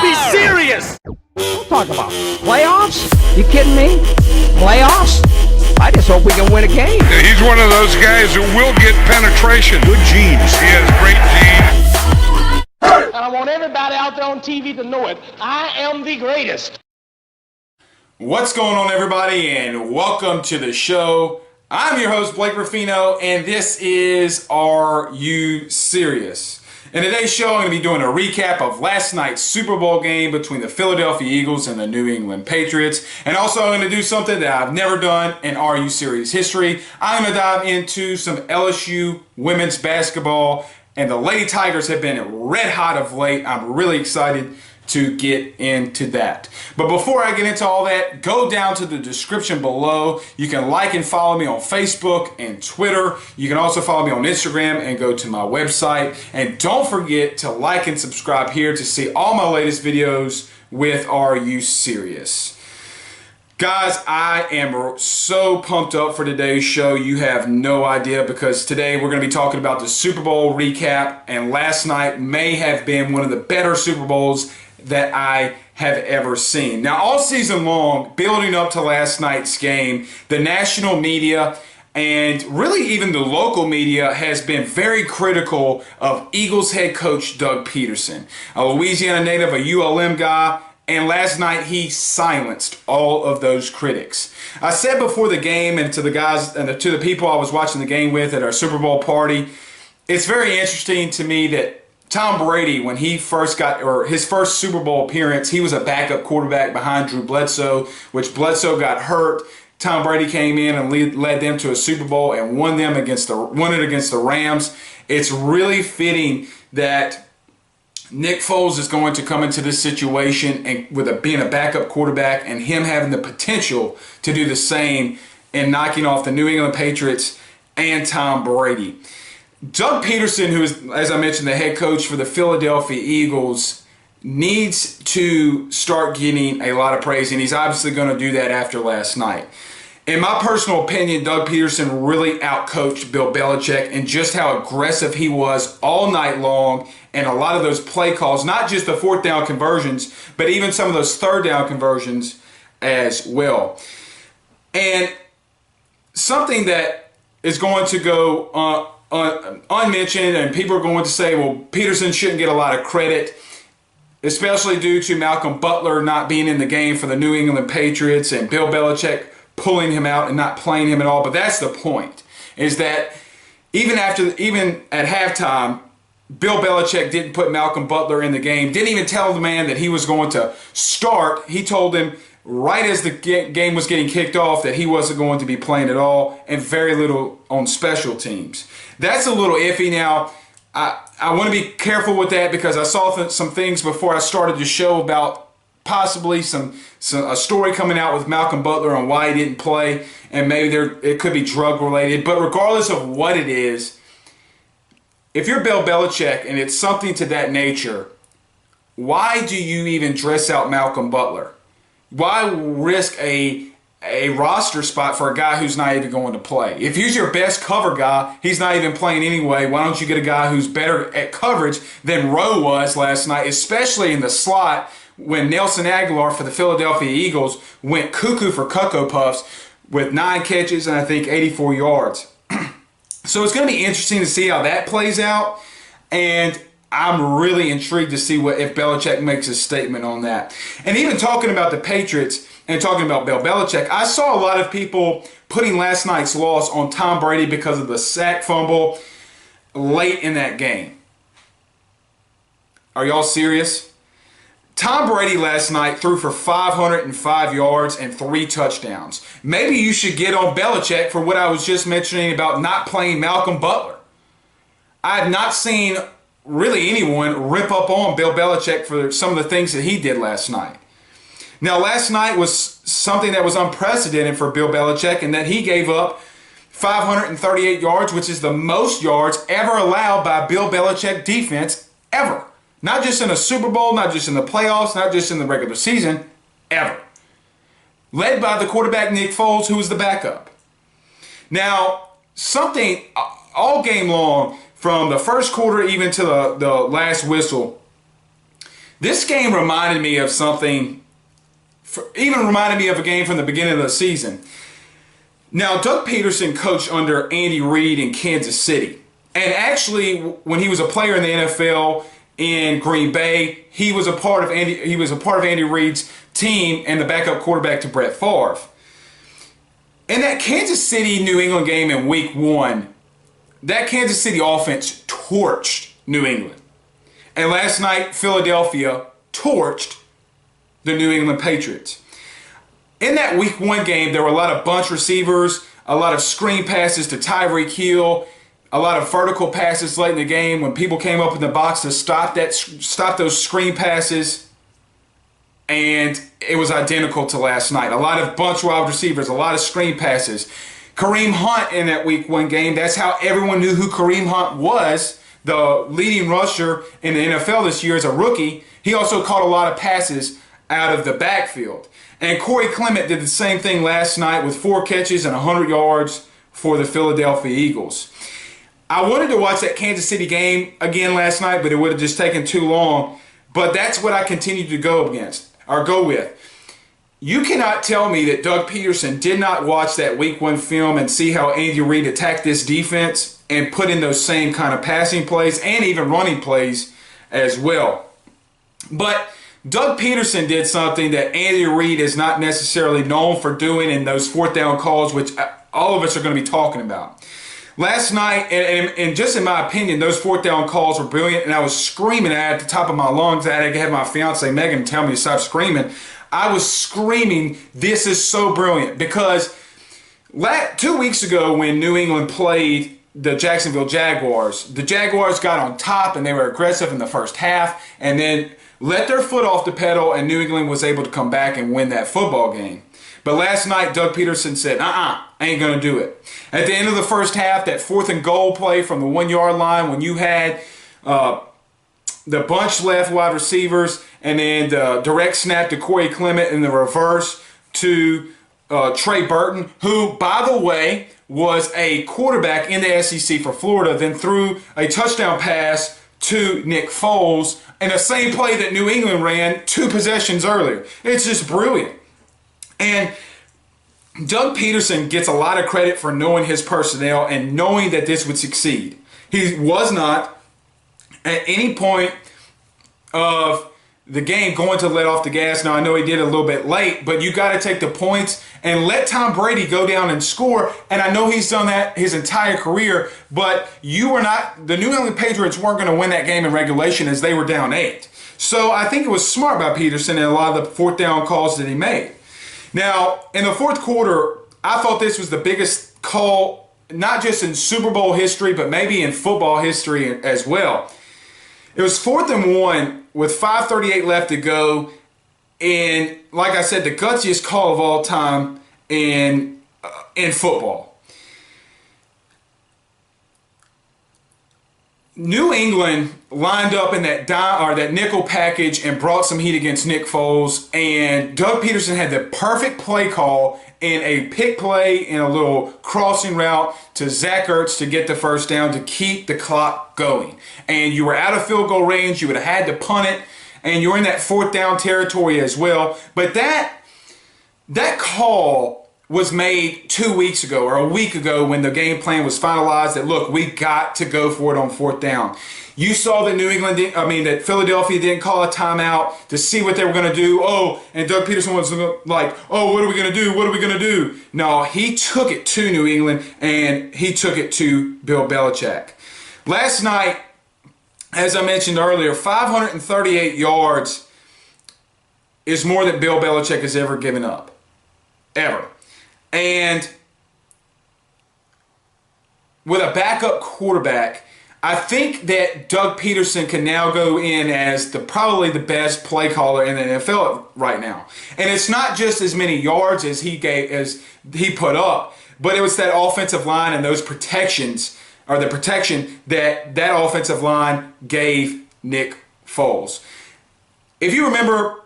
be serious! Don't talk about playoffs. You kidding me? Playoffs? I just hope we can win a game. He's one of those guys who will get penetration. Good genes. He has great genes. And I want everybody out there on TV to know it. I am the greatest. What's going on, everybody, and welcome to the show. I'm your host, Blake Ruffino, and this is Are You Serious? In today's show, I'm going to be doing a recap of last night's Super Bowl game between the Philadelphia Eagles and the New England Patriots. And also, I'm going to do something that I've never done in Are You Serious history. I'm going to dive into some LSU Women's Basketball, and the Lady Tigers have been red hot of late. I'm really excited to get into that. But before I get into all that, go down to the description below. You can like and follow me on Facebook and Twitter. You can also follow me on Instagram and go to my website. And don't forget to like and subscribe here to see all my latest videos with Are You Serious? Guys, I am so pumped up for today's show. You have no idea, because today we're going to be talking about the Super Bowl recap, and last night may have been one of the better Super Bowls that I have ever seen. Now, all season long, building up to last night's game, the national media and really even the local media has been very critical of Eagles head coach Doug Peterson, a Louisiana native, a ULM guy, and last night he silenced all of those critics. I said before the game, and to the guys and to the people I was watching the game with at our Super Bowl party, it's very interesting to me that Tom Brady, when he first got, or his first Super Bowl appearance, he was a backup quarterback behind Drew Bledsoe, which Bledsoe got hurt. Tom Brady came in and led them to a Super Bowl and won it against the Rams. It's really fitting that Nick Foles is going to come into this situation and with being a backup quarterback, and him having the potential to do the same and knocking off the New England Patriots and Tom Brady. Doug Peterson, who is, as I mentioned, the head coach for the Philadelphia Eagles, needs to start getting a lot of praise, and he's obviously going to do that after last night. In my personal opinion, Doug Peterson really outcoached Bill Belichick in just how aggressive he was all night long, and a lot of those play calls, not just the fourth down conversions, but even some of those third down conversions as well. And something that is going to go unmentioned, and people are going to say, well, Peterson shouldn't get a lot of credit, especially due to Malcolm Butler not being in the game for the New England Patriots and Bill Belichick pulling him out and not playing him at all. But that's the point, is that even at halftime, Bill Belichick didn't put Malcolm Butler in the game, didn't even tell the man that he was going to start. He told him right as the game was getting kicked off that he wasn't going to be playing at all, and very little on special teams. That's a little iffy. Now, I want to be careful with that, because I saw some things before I started the show about possibly a story coming out with Malcolm Butler on why he didn't play, and maybe it could be drug related. But regardless of what it is, if you're Bill Belichick and it's something to that nature, why do you even dress out Malcolm Butler? Why risk a roster spot for a guy who's not even going to play? If he's your best cover guy, he's not even playing anyway. Why don't you get a guy who's better at coverage than Rowe was last night, especially in the slot when Nelson Aguilar for the Philadelphia Eagles went cuckoo for Cocoa Puffs with 9 catches and I think 84 yards. So it's going to be interesting to see how that plays out, and I'm really intrigued to see if Belichick makes a statement on that. And even talking about the Patriots and talking about Bill Belichick, I saw a lot of people putting last night's loss on Tom Brady because of the sack fumble late in that game. Are y'all serious? Tom Brady last night threw for 505 yards and 3 touchdowns. Maybe you should get on Belichick for what I was just mentioning about not playing Malcolm Butler. I have not seen really anyone rip up on Bill Belichick for some of the things that he did last night. Now, last night was something that was unprecedented for Bill Belichick, in that he gave up 538 yards, which is the most yards ever allowed by Bill Belichick defense ever. Not just in a Super Bowl, not just in the playoffs, not just in the regular season, ever. Led by the quarterback Nick Foles, who was the backup. Now, something all game long, from the first quarter even to the last whistle, This game reminded me of something, even reminded me of a game from the beginning of the season. Now, Doug Peterson coached under Andy Reid in Kansas City. And actually, when he was a player in the NFL in Green Bay, he was a part of Andy Reid's team and the backup quarterback to Brett Favre. In that Kansas City-New England game in Week 1, that Kansas City offense torched New England. And last night, Philadelphia torched the New England Patriots. In that Week 1 game, there were a lot of bunch receivers, a lot of screen passes to Tyreek Hill, a lot of vertical passes late in the game when people came up in the box to stop those screen passes. And it was identical to last night. A lot of bunch wide receivers, a lot of screen passes. Kareem Hunt in that Week 1 game, that's how everyone knew who Kareem Hunt was, the leading rusher in the NFL this year as a rookie. He also caught a lot of passes out of the backfield. And Corey Clement did the same thing last night with 4 catches and 100 yards for the Philadelphia Eagles. I wanted to watch that Kansas City game again last night, but it would have just taken too long. But that's what I continue to go with. You cannot tell me that Doug Peterson did not watch that Week 1 film and see how Andy Reid attacked this defense and put in those same kind of passing plays and even running plays as well. But Doug Peterson did something that Andy Reid is not necessarily known for doing in those 4th down calls, which all of us are going to be talking about. Last night, and just in my opinion, those 4th down calls were brilliant, and I was screaming at the top of my lungs. I had to have my fiance Megan tell me to stop screaming. I was screaming, this is so brilliant, because 2 weeks ago when New England played the Jacksonville Jaguars, the Jaguars got on top and they were aggressive in the first half and then let their foot off the pedal, and New England was able to come back and win that football game. But last night, Doug Peterson said, I ain't going to do it. At the end of the first half, that 4th and goal play from the 1-yard line when you had the bunch left wide receivers and then the direct snap to Corey Clement and the reverse to Trey Burton, who, by the way, was a quarterback in the SEC for Florida, then threw a touchdown pass to Nick Foles in the same play that New England ran 2 possessions earlier. It's just brilliant. And Doug Peterson gets a lot of credit for knowing his personnel and knowing that this would succeed. He was not at any point of the game going to let off the gas. Now, I know he did a little bit late, but you got to take the points and let Tom Brady go down and score. And I know he's done that his entire career, but the New England Patriots weren't going to win that game in regulation as they were down 8. So I think it was smart by Peterson and a lot of the 4th down calls that he made. Now, in the 4th quarter, I thought this was the biggest call, not just in Super Bowl history, but maybe in football history as well. It was 4th and 1 with 5:38 left to go, and like I said, the gutsiest call of all time in football. New England lined up in that nickel package and brought some heat against Nick Foles, and Doug Peterson had the perfect play call in a pick play in a little crossing route to Zach Ertz to get the first down to keep the clock going. And you were out of field goal range, you would have had to punt it, and you were in that 4th down territory as well. But that call was made 2 weeks ago or a week ago when the game plan was finalized that, look, we got to go for it on 4th down. You saw that that Philadelphia didn't call a timeout to see what they were going to do. Oh, and Doug Peterson was like, oh, what are we going to do? What are we going to do? No, he took it to New England, and he took it to Bill Belichick. Last night, as I mentioned earlier, 538 yards is more than Bill Belichick has ever given up. Ever. And with a backup quarterback, I think that Doug Peterson can now go in as probably the best play caller in the NFL right now. And it's not just as many yards as he put up, but it was that offensive line and those protections, or the protection that offensive line gave Nick Foles. If you remember,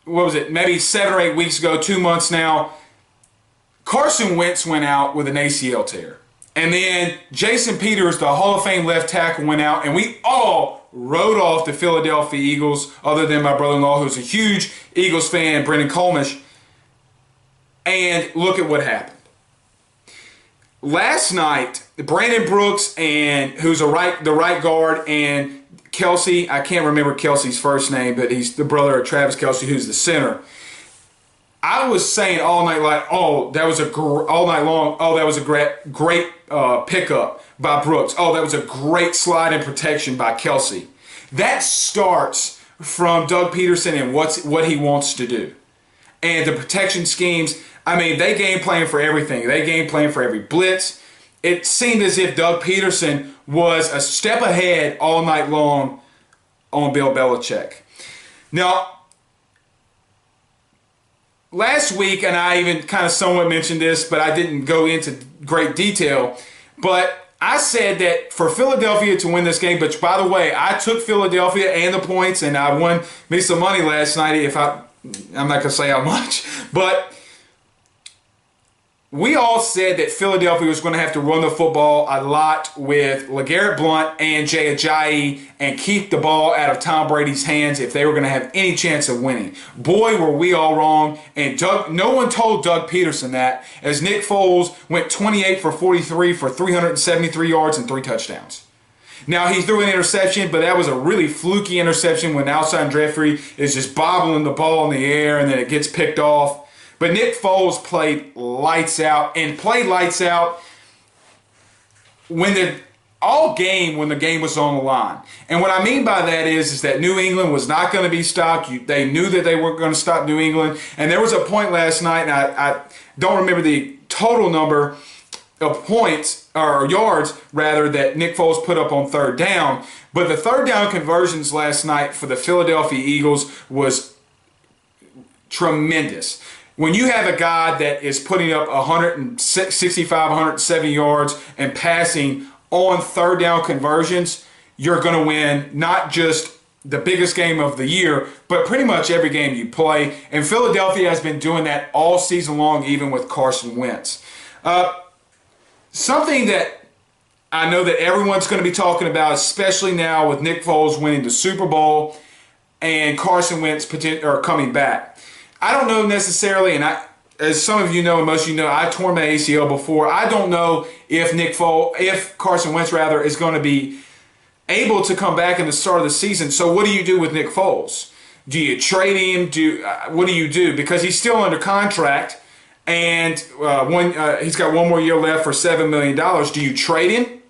what was it, maybe 7 or 8 weeks ago, 2 months now, Carson Wentz went out with an ACL tear. And then Jason Peters, the Hall of Fame left tackle, went out, and we all wrote off the Philadelphia Eagles, other than my brother-in-law, who's a huge Eagles fan, Brendan Colmish. And look at what happened. Last night, Brandon Brooks, and who's the right guard, and Kelsey, I can't remember Kelsey's first name, but he's the brother of Travis Kelsey, who's the center. I was saying all night, like, that was a great pickup by Brooks. Oh, that was a great slide and protection by Kelsey. That starts from Doug Peterson and what he wants to do. And the protection schemes, I mean, they game plan for everything. They game plan for every blitz. It seemed as if Doug Peterson was a step ahead all night long on Bill Belichick. Now, last week, and I even kind of somewhat mentioned this, but I didn't go into great detail, but I said that for Philadelphia to win this game, but by the way, I took Philadelphia and the points, and I won me some money last night. I'm not going to say how much, but we all said that Philadelphia was going to have to run the football a lot with LeGarrette Blount and Jay Ajayi and keep the ball out of Tom Brady's hands if they were going to have any chance of winning. Boy, were we all wrong. And no one told Doug Peterson that, as Nick Foles went 28 for 43 for 373 yards and 3 touchdowns. Now, he threw an interception, but that was a really fluky interception when Alshon Jeffrey is just bobbling the ball in the air and then it gets picked off. But Nick Foles played lights out when the game was on the line. And what I mean by that is that New England was not going to be stopped. They knew that they weren't going to stop New England. And there was a point last night, and I don't remember the total number of points, or yards rather, that Nick Foles put up on third down. But the third down conversions last night for the Philadelphia Eagles was tremendous. When you have a guy that is putting up 165, 170 yards and passing on third down conversions, you're going to win not just the biggest game of the year, but pretty much every game you play. And Philadelphia has been doing that all season long, even with Carson Wentz. Something that I know that everyone's going to be talking about, especially now with Nick Foles winning the Super Bowl and Carson Wentz coming back. I don't know necessarily, and as some of you know, and most of you know, I tore my ACL before. I don't know if Carson Wentz is going to be able to come back in the start of the season. So what do you do with Nick Foles? Do you trade him? What do you do? Because he's still under contract, and he's got one more year left for $7 million. Do you trade him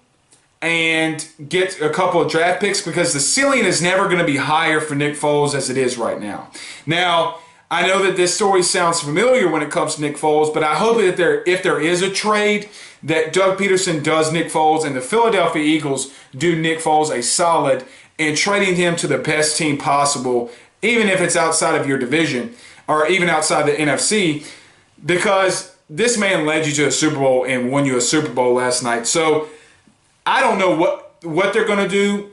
and get a couple of draft picks? Because the ceiling is never going to be higher for Nick Foles as it is right now. Now, I know that this story sounds familiar when it comes to Nick Foles, but I hope that if there is a trade, that Doug Peterson does Nick Foles and the Philadelphia Eagles do Nick Foles a solid in trading him to the best team possible, even if it's outside of your division or even outside the NFC, because this man led you to a Super Bowl and won you a Super Bowl last night. So I don't know what they're going to do.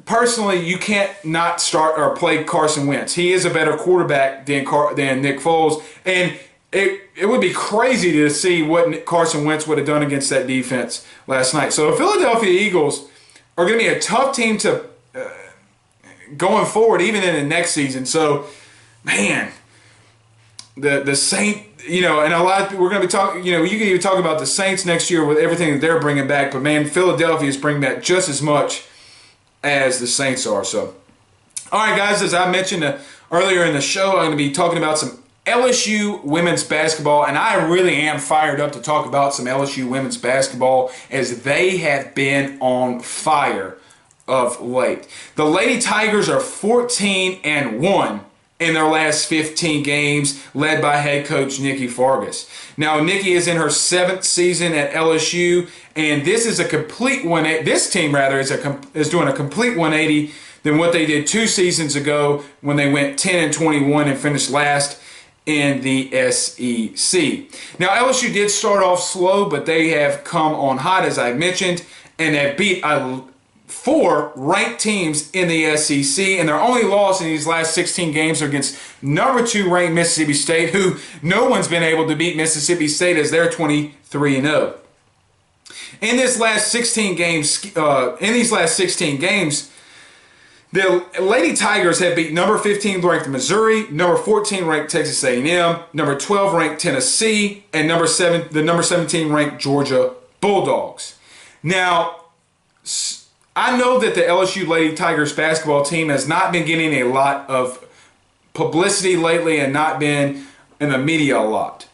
Personally, you can't not start or play Carson Wentz. He is a better quarterback than Nick Foles. And it would be crazy to see what Carson Wentz would have done against that defense last night. So the Philadelphia Eagles are going to be a tough team to going forward, even in the next season. So, man, the Saints, and a lot of people, we're going to be talking, you can even talk about the Saints next year with everything that they're bringing back. But, man, Philadelphia is bringing back just as much as the Saints are. So, all right, guys, as I mentioned earlier in the show, I'm going to be talking about some LSU Women's Basketball, and I really am fired up to talk about some LSU Women's Basketball as they have been on fire of late. The Lady Tigers are 14-1 in their last 15 games, led by head coach Nikki Fargas. Now, Nikki is in her 7th season at LSU, and this is a complete 180. This team, rather, is doing a complete 180 than what they did 2 seasons ago when they went 10-21 and finished last in the SEC. Now, LSU did start off slow, but they have come on hot, as I mentioned, and have beat 4 ranked teams in the SEC, and their only loss in these last 16 games are against number 2 ranked Mississippi State, who no one's been able to beat Mississippi State as they're 23-0. In these last 16 games, The Lady Tigers have beat number 15 ranked Missouri, number 14 ranked Texas A&M, number 12 ranked Tennessee, and the number 17 ranked Georgia Bulldogs. Now, I know that the LSU Lady Tigers basketball team has not been getting a lot of publicity lately and not been in the media a lot.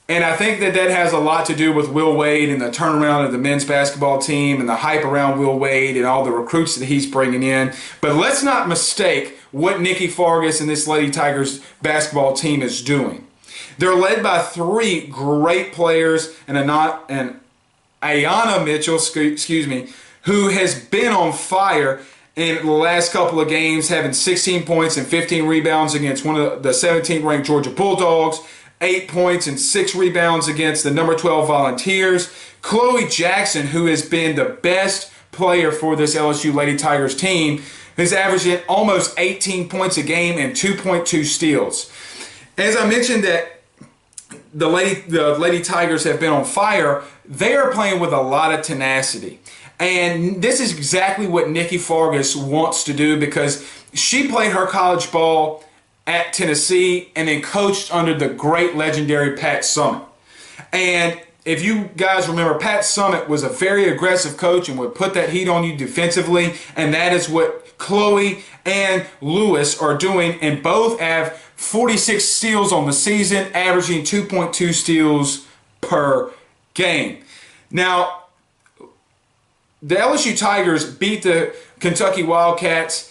And I think that has a lot to do with Will Wade and the turnaround of the men's basketball team and the hype around Will Wade and all the recruits that he's bringing in. But let's not mistake what Nikki Fargas and this Lady Tigers basketball team is doing. They're led by 3 great players and Ayanna Mitchell, who has been on fire in the last couple of games, having 16 points and 15 rebounds against one of the 17th ranked Georgia Bulldogs, 8 points and 6 rebounds against the number 12 Volunteers. Chloe Jackson, who has been the best player for this LSU Lady Tigers team, is averaging almost 18 points a game and 2.2 steals. As I mentioned that the Lady Tigers have been on fire, they are playing with a lot of tenacity. And this is exactly what Nikki Fargas wants to do, because she played her college ball at Tennessee and then coached under the great legendary Pat Summitt. And if you guys remember, Pat Summitt was a very aggressive coach and would put that heat on you defensively, and that is what Chloe and Lewis are doing, and both have 46 steals on the season, averaging 2.2 steals per game. Now, the LSU Tigers beat the Kentucky Wildcats.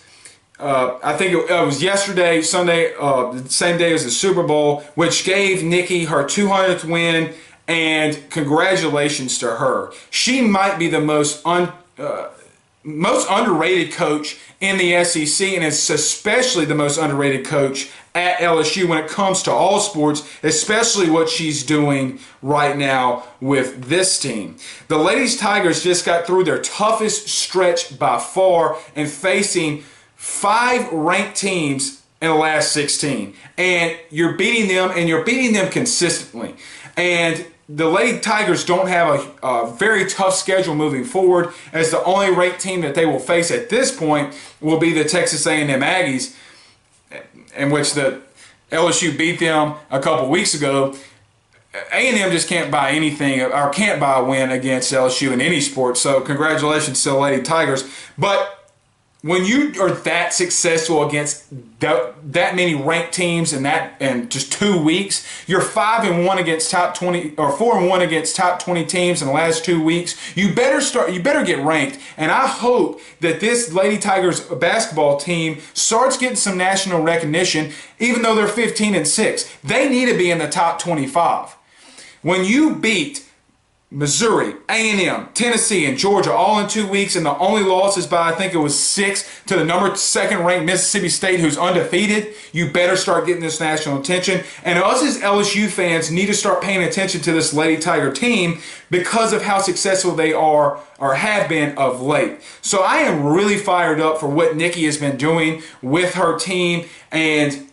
I think it was yesterday, Sunday, the same day as the Super Bowl, which gave Nikki her 200th win, and congratulations to her. She might be the most underrated coach in the SEC, and it's especially the most underrated coach at LSU when it comes to all sports, especially what she's doing right now with this team. The Ladies Tigers just got through their toughest stretch by far and facing 5 ranked teams in the last 16. And you're beating them, and you're beating them consistently. And the Lady Tigers don't have a very tough schedule moving forward, as the only ranked team that they will face at this point will be the Texas A&M Aggies, in which the LSU beat them a couple weeks ago. A&M just can't buy anything, or can't buy a win against LSU in any sport, so congratulations to the Lady Tigers. But when you are that successful against that many ranked teams in just 2 weeks, you're 5-1 against top 20, or 4-1 against top 20 teams in the last 2 weeks. You better get ranked, and I hope that this Lady Tigers basketball team starts getting some national recognition, even though they're 15-6. They need to be in the top 25. When you beat Missouri, A&M, Tennessee, and Georgia all in 2 weeks, and the only losses by, I think it was 6, to the number 2nd ranked Mississippi State, who's undefeated, you better start getting this national attention. And us as LSU fans need to start paying attention to this Lady Tiger team because of how successful they are or have been of late. So I am really fired up for what Nikki has been doing with her team, and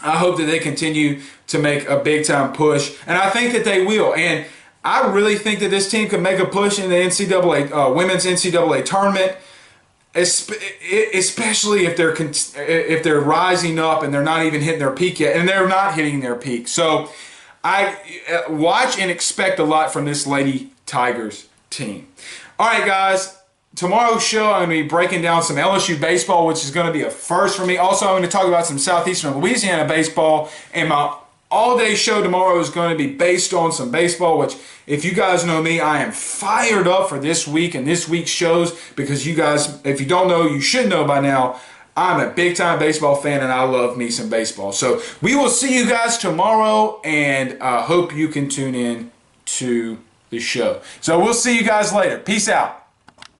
I hope that they continue to make a big-time push, and I think that they will. And I really think that this team could make a push in the women's NCAA tournament, especially if they're rising up and they're not even hitting their peak yet, and they're not hitting their peak. So I watch and expect a lot from this Lady Tigers team. All right, guys. Tomorrow's show, I'm going to be breaking down some LSU baseball, which is going to be a first for me. Also, I'm going to talk about some Southeastern Louisiana baseball, and my all-day show tomorrow is going to be based on some baseball, which, if you guys know me, I am fired up for this week and this week's shows, because you guys, if you don't know, you should know by now, I'm a big-time baseball fan, and I love me some baseball. So we will see you guys tomorrow, and I hope you can tune in to the show. So we'll see you guys later. Peace out.